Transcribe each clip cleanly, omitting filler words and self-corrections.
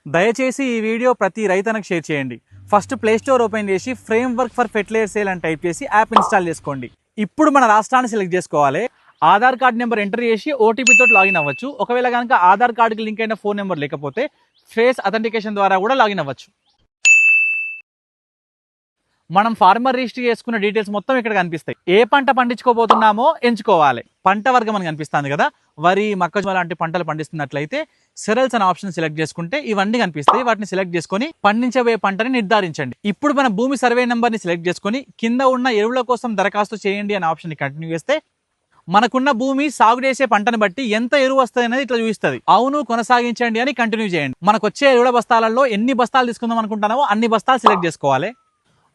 దయచేసి ఈ వీడియో ప్రతి రైతన్నకు షేర్ చేయండి. ఫస్ట్ ప్లే స్టోర్ ఓపెన్ చేసి framework for fertiliser sale అని టైప్ చేసి యాప్ ఇన్స్టాల్ చేసుకోండి. ఇప్పుడు మన రాష్ట్రాన్ని సెలెక్ట్ చేసుకోవాలి. ఆధార్ కార్డ్ నెంబర్ ఎంటర్ చేసి ఓటీపీ తోటి లాగిన్ అవ్వచ్చు. ఒకవేళ కనుక ఆధార్ కార్డుకి లింక్ అయిన ఫోన్ నెంబర్ లేకపోతే ఫేస్ అథెంటికేషన్ ద్వారా కూడా లాగిన్ అవ్వచ్చు. మనం ఫార్మర్ రిజిస్టర్ చేసుకున్న డీటెయిల్స్ మొత్తం ఇక్కడ కనిపిస్తాయి. ఏ పంట పండించుకోబోతున్నామో ఎంచుకోవాలి. పంట వర్గం అని కనిపిస్తుంది కదా, వరి, మొక్కజొన్న లాంటి పంటలు పండిస్తున్నట్లయితే సెరల్స్ అనే ఆప్షన్ సెలెక్ట్ చేసుకుంటే ఇవన్నీ కనిపిస్తాయి. వాటిని సెలెక్ట్ చేసుకొని పండించబోయే పంటని నిర్ధారించండి. ఇప్పుడు మన భూమి సర్వే నెంబర్ని సెలెక్ట్ చేసుకొని కింద ఉన్న ఎరువుల కోసం దరఖాస్తు చేయండి అనే ఆప్షన్ కంటిన్యూ చేస్తే మనకున్న భూమి సాగు చేసే పంటను బట్టి ఎంత ఎరువు వస్తుంది అనేది ఇట్లా చూపిస్తుంది. అవును కొనసాగించండి అని కంటిన్యూ చేయండి. మనకు వచ్చే ఎరువుల బస్తాలలో ఎన్ని బస్తాలు తీసుకుందాం అనుకుంటున్నామో అన్ని బస్తాలు సెలెక్ట్ చేసుకోవాలి.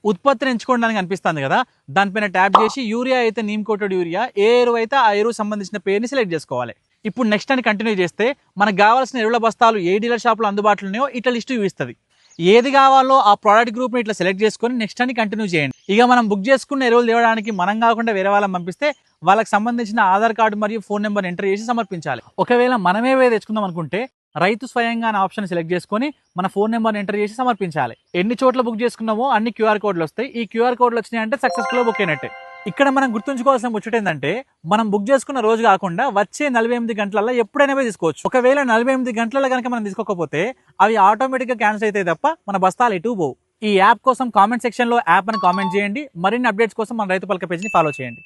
ఉత్పత్తిని ఎంచుకోవడానికి అనిపిస్తుంది కదా, దానిపైన ట్యాప్ చేసి యూరియా అయితే నీమ్ కోటెడ్ యూరియా, ఏ ఎరువు అయితే ఆ ఎరువు సంబంధించిన పేరుని సెలెక్ట్ చేసుకోవాలి. ఇప్పుడు నెక్స్ట్ అని కంటిన్యూ చేస్తే మనకు కావాల్సిన ఎరువుల బస్తాలు ఏ డీలర్ షాప్లో అందుబాటులో ఉన్నాయో ఇట్లా లిస్ట్ చూపిస్తుంది. ఏది కావాలో ఆ ప్రోడక్ట్ గ్రూప్ని ఇట్లా సెలెక్ట్ చేసుకొని నెక్స్ట్ అని కంటిన్యూ చేయండి. ఇక మనం బుక్ చేసుకున్న ఎరువులు తేవడానికి మనం కాకుండా వేరే వాళ్ళని పంపిస్తే వాళ్ళకి సంబంధించిన ఆధార్ కార్డు మరియు ఫోన్ నెంబర్ ఎంటర్ చేసి సమర్పించాలి. ఒకవేళ మనమే తెచ్చుకుందాం అనుకుంటే రైతు స్వయంగా అనే ఆప్షన్ సెలెక్ట్ చేసుకొని మన ఫోన్ నెంబర్ ఎంటర్ చేసి సమర్పించాలి. ఎన్ని చోట్ల బుక్ చేసుకున్నామో అన్ని క్యూఆర్ కోడ్లు వస్తాయి. ఈ క్యూఆర్ కోడ్లు వచ్చినాయంటే సక్సెస్ఫుల్ బుక్ అయినట్టే. ఇక్కడ మనం గుర్తుంచుకోవాల్సిన ముచ్చట ఏంటంటే మనం బుక్ చేసుకున్న రోజు కాకుండా వచ్చే 48 గంటలలో ఎప్పుడైనా తీసుకోవచ్చు. ఒకవేళ 48 గంటలలో కనుక మనం తీసుకోకపోతే అవి ఆటోమేటిక్గా క్యాన్సిల్ అయితే తప్ప మన బస్తాలు ఎటు పోవు. ఈ యాప్ కోసం కామెంట్ సెక్షన్ లో యాప్ అని కామెంట్ చేయండి. మరిన్ని అప్డేట్స్ కోసం మన రైతు పలక పేజ్ని ఫాలో చేయండి.